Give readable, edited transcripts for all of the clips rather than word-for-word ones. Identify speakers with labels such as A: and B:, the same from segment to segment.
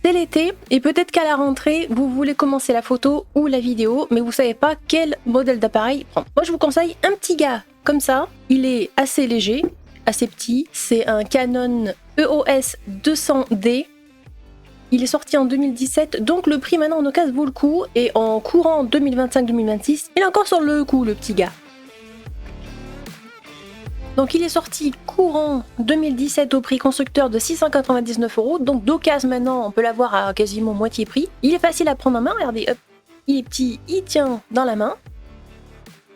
A: C'est l'été et peut-être qu'à la rentrée, vous voulez commencer la photo ou la vidéo, mais vous savez pas quel modèle d'appareil prendre. Moi, je vous conseille un petit gars comme ça. Il est assez léger, assez petit. C'est un Canon EOS 200D. Il est sorti en 2017, donc le prix maintenant en occasion vaut le coup. Et en courant 2025-2026, il est encore sur le coup, le petit gars. Donc il est sorti courant 2017 au prix constructeur de 699 €. Donc d'occasion maintenant, on peut l'avoir à quasiment moitié prix. Il est facile à prendre en main, regardez, hop, il est petit, il tient dans la main.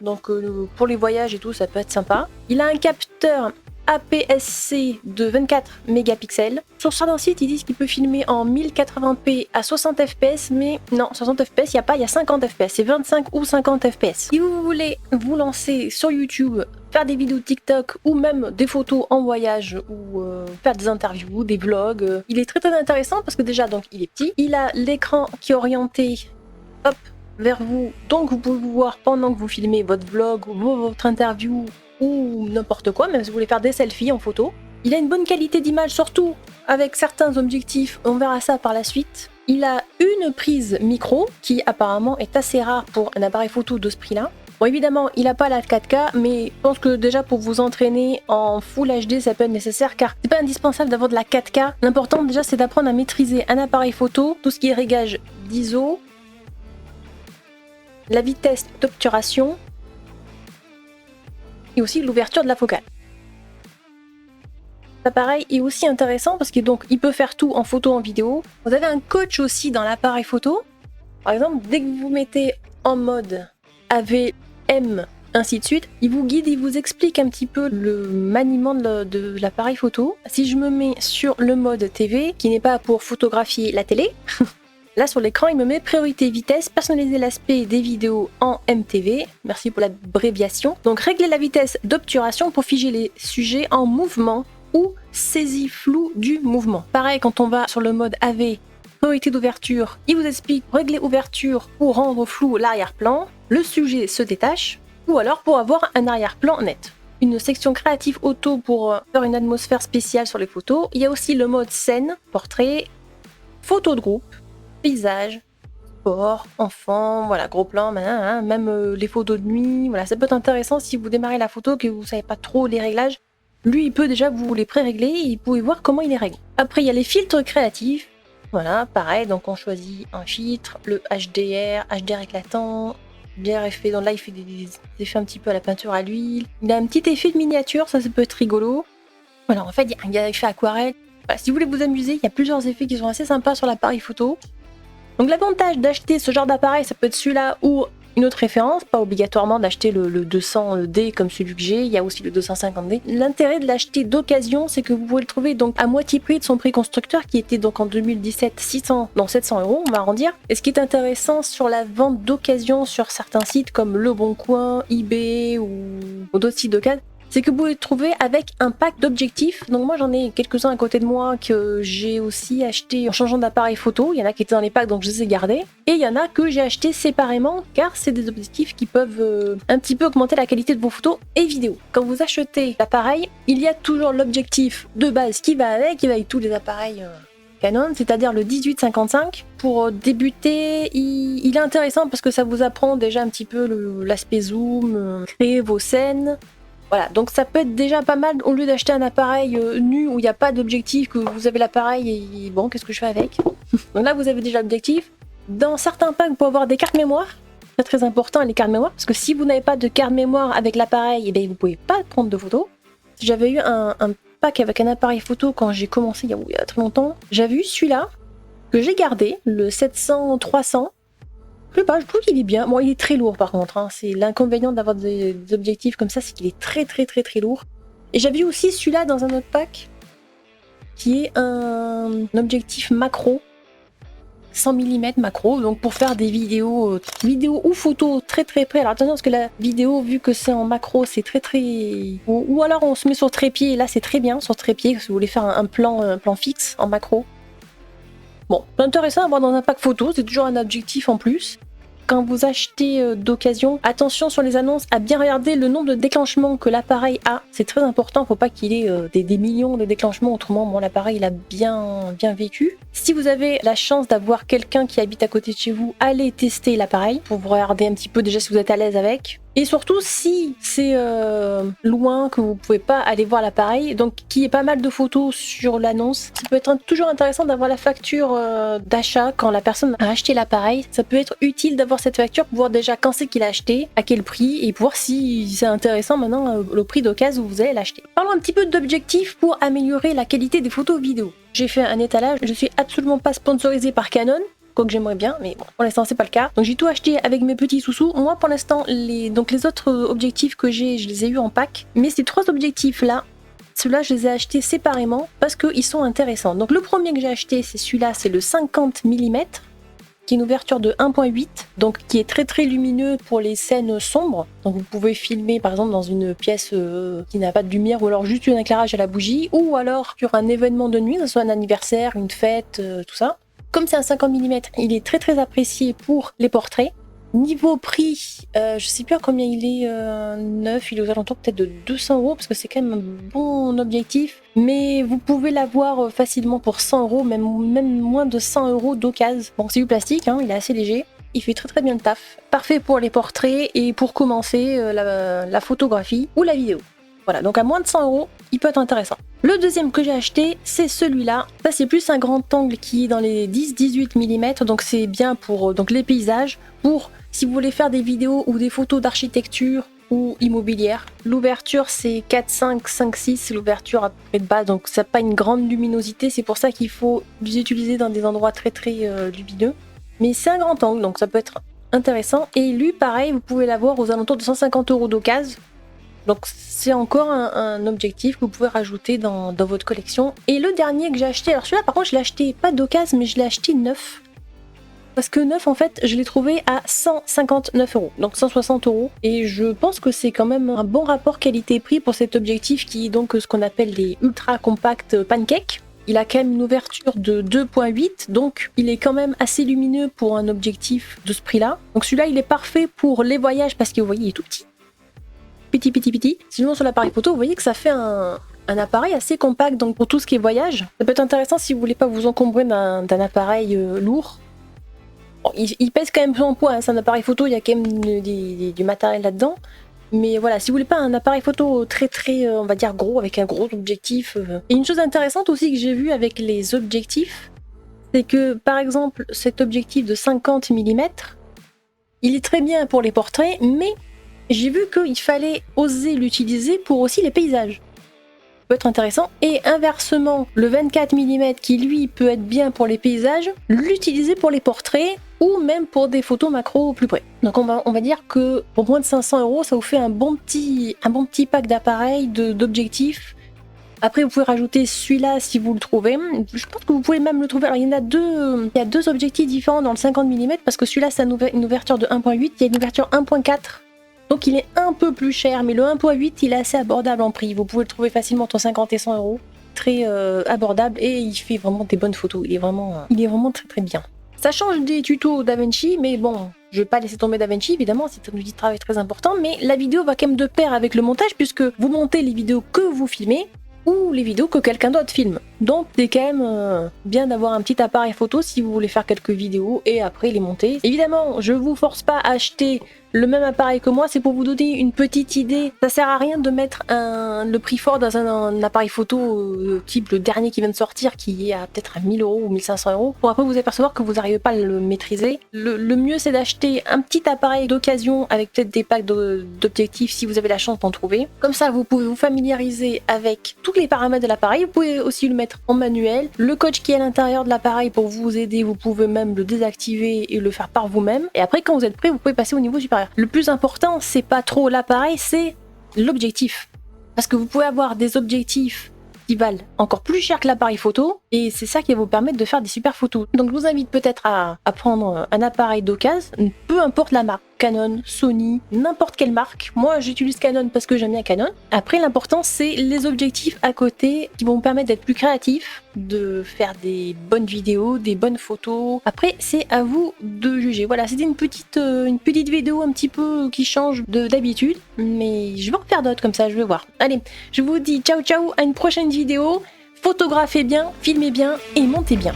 A: Donc pour les voyages et tout, ça peut être sympa. Il a un capteur APS-C de 24 mégapixels. Sur certains sites, ils disent qu'il peut filmer en 1080p à 60 fps, mais non, 60 fps, il n'y a pas, il y a 50 fps, c'est 25 ou 50 fps. Si vous voulez vous lancer sur YouTube, faire des vidéos TikTok ou même des photos en voyage ou faire des interviews, des vlogs, il est très très intéressant parce que déjà, donc il est petit, il a l'écran qui est orienté, hop, vers vous, donc vous pouvez vous voir pendant que vous filmez votre vlog ou votre interview ou n'importe quoi, même si vous voulez faire des selfies en photo. Il a une bonne qualité d'image, surtout avec certains objectifs, on verra ça par la suite. Il a une prise micro qui apparemment est assez rare pour un appareil photo de ce prix-là. Bon, évidemment, il n'a pas la 4K, mais je pense que déjà pour vous entraîner en Full HD, ça peut être nécessaire car c'est pas indispensable d'avoir de la 4K. L'important déjà, c'est d'apprendre à maîtriser un appareil photo, tout ce qui est réglage d'ISO, la vitesse d'obturation et aussi l'ouverture de la focale. L'appareil est aussi intéressant parce qu'il peut faire tout en photo, en vidéo. Vous avez un coach aussi dans l'appareil photo. Par exemple, dès que vous vous mettez en mode AV, M, ainsi de suite, il vous guide, il vous explique un petit peu le maniement de l'appareil photo. Si je me mets sur le mode TV, qui n'est pas pour photographier la télé, là sur l'écran il me met priorité vitesse, personnaliser l'aspect des vidéos en MTV, merci pour l'abréviation. Donc régler la vitesse d'obturation pour figer les sujets en mouvement ou saisie floue du mouvement. Pareil quand on va sur le mode AV, priorité d'ouverture, il vous explique régler ouverture pour rendre flou l'arrière-plan, le sujet se détache, ou alors pour avoir un arrière-plan net. Une section créative auto pour faire une atmosphère spéciale sur les photos. Il y a aussi le mode scène, portrait, photo de groupe, paysage, sport, enfant, voilà, gros plan, même les photos de nuit, voilà, ça peut être intéressant si vous démarrez la photo que vous savez pas trop les réglages. Lui, il peut déjà vous les pré-régler et vous pouvez voir comment il les règle. Après, il y a les filtres créatifs. Voilà, pareil, donc on choisit un filtre, le HDR éclatant, bien effet, donc là il fait des effets un petit peu à la peinture à l'huile. Il a un petit effet de miniature, ça peut être rigolo. Voilà, en fait, il y a un effet aquarelle. Voilà, si vous voulez vous amuser, il y a plusieurs effets qui sont assez sympas sur l'appareil photo. Donc l'avantage d'acheter ce genre d'appareil, ça peut être celui-là ou une autre référence, pas obligatoirement d'acheter le 200D comme celui que j'ai, il y a aussi le 250D. L'intérêt de l'acheter d'occasion, c'est que vous pouvez le trouver donc à moitié prix de son prix constructeur qui était donc en 2017 700 €, on va arrondir. Et ce qui est intéressant sur la vente d'occasion sur certains sites comme Le Bon Coin, eBay ou d'autres sites d'occasion, c'est que vous pouvez le trouver avec un pack d'objectifs. Donc moi j'en ai quelques-uns à côté de moi que j'ai aussi acheté en changeant d'appareil photo. Il y en a qui étaient dans les packs donc je les ai gardés. Et il y en a que j'ai acheté séparément car c'est des objectifs qui peuvent un petit peu augmenter la qualité de vos photos et vidéos. Quand vous achetez l'appareil, il y a toujours l'objectif de base qui va avec tous les appareils Canon, c'est-à-dire le 18-55. Pour débuter, il est intéressant parce que ça vous apprend déjà un petit peu l'aspect zoom, créer vos scènes. Voilà, donc ça peut être déjà pas mal au lieu d'acheter un appareil nu où il n'y a pas d'objectif, que vous avez l'appareil et bon, qu'est-ce que je fais avec? Donc là, vous avez déjà l'objectif. Dans certains packs, vous pouvez avoir des cartes mémoire. C'est très important les cartes mémoire parce que si vous n'avez pas de carte mémoire avec l'appareil, eh bien, vous ne pouvez pas prendre de photos. J'avais eu un pack avec un appareil photo quand j'ai commencé il y a très longtemps. J'avais eu celui-là que j'ai gardé, le 700-300. Je sais pas, je trouve qu'il est bien. Bon, il est très lourd par contre, hein. C'est l'inconvénient d'avoir des objectifs comme ça, c'est qu'il est très lourd. Et j'avais aussi celui-là dans un autre pack, qui est un objectif macro, 100 mm macro, donc pour faire des vidéos ou photos très près. Alors attention parce que la vidéo, vu que c'est en macro, c'est très ou alors on se met sur trépied, là c'est très bien sur trépied, si vous voulez faire un plan fixe en macro. Bon, c'est intéressant à avoir dans un pack photo, c'est toujours un objectif en plus. quand vous achetez d'occasion, attention sur les annonces à bien regarder le nombre de déclenchements que l'appareil a. C'est très important, faut pas qu'il ait des millions de déclenchements, autrement bon, l'appareil il a bien vécu. Si vous avez la chance d'avoir quelqu'un qui habite à côté de chez vous, allez tester l'appareil pour vous regarder un petit peu déjà si vous êtes à l'aise avec. Et surtout si c'est loin, que vous pouvez pas aller voir l'appareil, donc qu'il y ait pas mal de photos sur l'annonce, ça peut être toujours intéressant d'avoir la facture d'achat quand la personne a acheté l'appareil. Ça peut être utile d'avoir cette facture pour voir déjà quand c'est qu'il a acheté, à quel prix, et pour voir si c'est intéressant maintenant le prix d'occasion où vous allez l'acheter. Parlons un petit peu d'objectifs pour améliorer la qualité des photos vidéo. J'ai fait un étalage, je suis absolument pas sponsorisée par Canon, quoique j'aimerais bien, mais bon, pour l'instant c'est pas le cas. Donc j'ai tout acheté avec mes petits sous-sous. Moi pour l'instant, les autres objectifs que j'ai, je les ai eu en pack. Mais ces 3 objectifs là, ceux-là je les ai achetés séparément parce qu'ils sont intéressants. Donc le premier que j'ai acheté, c'est celui-là, c'est le 50 mm, qui est une ouverture de 1.8, donc qui est très lumineux pour les scènes sombres. Donc vous pouvez filmer par exemple dans une pièce qui n'a pas de lumière, ou alors juste un éclairage à la bougie, ou alors sur un événement de nuit, que ce soit un anniversaire, une fête, tout ça. Comme c'est un 50 mm, il est très apprécié pour les portraits. Niveau prix, je sais plus à combien il est neuf, il est aux alentours peut-être de 200 € parce que c'est quand même un bon objectif. Mais vous pouvez l'avoir facilement pour 100 €, même moins de 100 € d'occasion. Bon, c'est du plastique, hein, il est assez léger. Il fait très bien le taf. Parfait pour les portraits et pour commencer la photographie ou la vidéo. Voilà, donc à moins de 100 €, il peut être intéressant. Le deuxième que j'ai acheté, c'est celui-là. Ça, c'est plus un grand angle qui est dans les 10-18 mm, donc c'est bien pour les paysages, pour si vous voulez faire des vidéos ou des photos d'architecture ou immobilière. L'ouverture, c'est 4,5, 5,6, c'est l'ouverture à peu près de base, donc ça n'a pas une grande luminosité, c'est pour ça qu'il faut les utiliser dans des endroits très lumineux. Mais c'est un grand angle, donc ça peut être intéressant. Et lui, pareil, vous pouvez l'avoir aux alentours de 150 € d'occasion. Donc c'est encore un objectif que vous pouvez rajouter dans votre collection. Et le dernier que j'ai acheté, alors celui-là par contre je l'ai acheté pas d'occasion, mais je l'ai acheté neuf. Parce que neuf en fait je l'ai trouvé à 159 €, donc 160 €. Et je pense que c'est quand même un bon rapport qualité-prix pour cet objectif qui est donc ce qu'on appelle les ultra compact pancake. Il a quand même une ouverture de 2.8, donc il est quand même assez lumineux pour un objectif de ce prix-là. Donc celui-là il est parfait pour les voyages parce que vous voyez il est tout petit. Petit. Sinon sur l'appareil photo, vous voyez que ça fait un appareil assez compact, donc pour tout ce qui est voyage, ça peut être intéressant si vous voulez pas vous encombrer d'un appareil lourd. Bon, il pèse quand même son poids, hein, c'est un appareil photo, il y a quand même du matériel là-dedans. Mais voilà, si vous voulez pas un appareil photo très on va dire gros, avec un gros objectif. Et une chose intéressante aussi que j'ai vue avec les objectifs, c'est que par exemple cet objectif de 50 mm, il est très bien pour les portraits, mais j'ai vu qu'il fallait oser l'utiliser pour aussi les paysages. Ça peut être intéressant. Et inversement, le 24 mm qui lui peut être bien pour les paysages, l'utiliser pour les portraits ou même pour des photos macro au plus près. Donc on va dire que pour moins de 500 €, ça vous fait un bon petit pack d'appareils, d'objectifs. Après vous pouvez rajouter celui-là si vous le trouvez. Je pense que vous pouvez même le trouver. Alors il y a deux objectifs différents dans le 50 mm parce que celui-là c'est une ouverture de 1.8, il y a une ouverture 1.4. Donc il est un peu plus cher, mais le 1.8 il est assez abordable en prix. Vous pouvez le trouver facilement entre 50 et 100 €. Très abordable et il fait vraiment des bonnes photos. Il est vraiment très bien. Ça change des tutos DaVinci, mais bon, je vais pas laisser tomber DaVinci évidemment, c'est un outil de travail très important. Mais la vidéo va quand même de pair avec le montage puisque vous montez les vidéos que vous filmez ou les vidéos que quelqu'un d'autre filme. Donc c'est quand même bien d'avoir un petit appareil photo si vous voulez faire quelques vidéos et après les monter. Évidemment, je vous force pas à acheter le même appareil que moi, c'est pour vous donner une petite idée. Ça sert à rien de mettre le prix fort dans un appareil photo type le dernier qui vient de sortir qui est à peut-être à 1000 € ou 1500 € pour après vous apercevoir que vous n'arrivez pas à le maîtriser. Le mieux c'est d'acheter un petit appareil d'occasion avec peut-être des packs d'objectifs si vous avez la chance d'en trouver. Comme ça vous pouvez vous familiariser avec tous les paramètres de l'appareil. Vous pouvez aussi le mettre en manuel. Le coach qui est à l'intérieur de l'appareil pour vous aider, vous pouvez même le désactiver et le faire par vous-même. Et après quand vous êtes prêt, vous pouvez passer au niveau supérieur. Le plus important, c'est pas trop l'appareil, c'est l'objectif. Parce que vous pouvez avoir des objectifs qui valent encore plus cher que l'appareil photo, et c'est ça qui va vous permettre de faire des super photos. Donc je vous invite peut-être à prendre un appareil d'occasion, peu importe la marque. Canon, Sony, n'importe quelle marque. Moi j'utilise Canon parce que j'aime bien Canon. Après l'important c'est les objectifs à côté qui vont me permettre d'être plus créatif, de faire des bonnes vidéos, des bonnes photos. Après c'est à vous de juger. Voilà, c'était une petite vidéo un petit peu qui change d'habitude, mais je vais en faire d'autres comme ça, je vais voir. Allez, je vous dis ciao ciao, à une prochaine vidéo. Photographez bien, filmez bien et montez bien.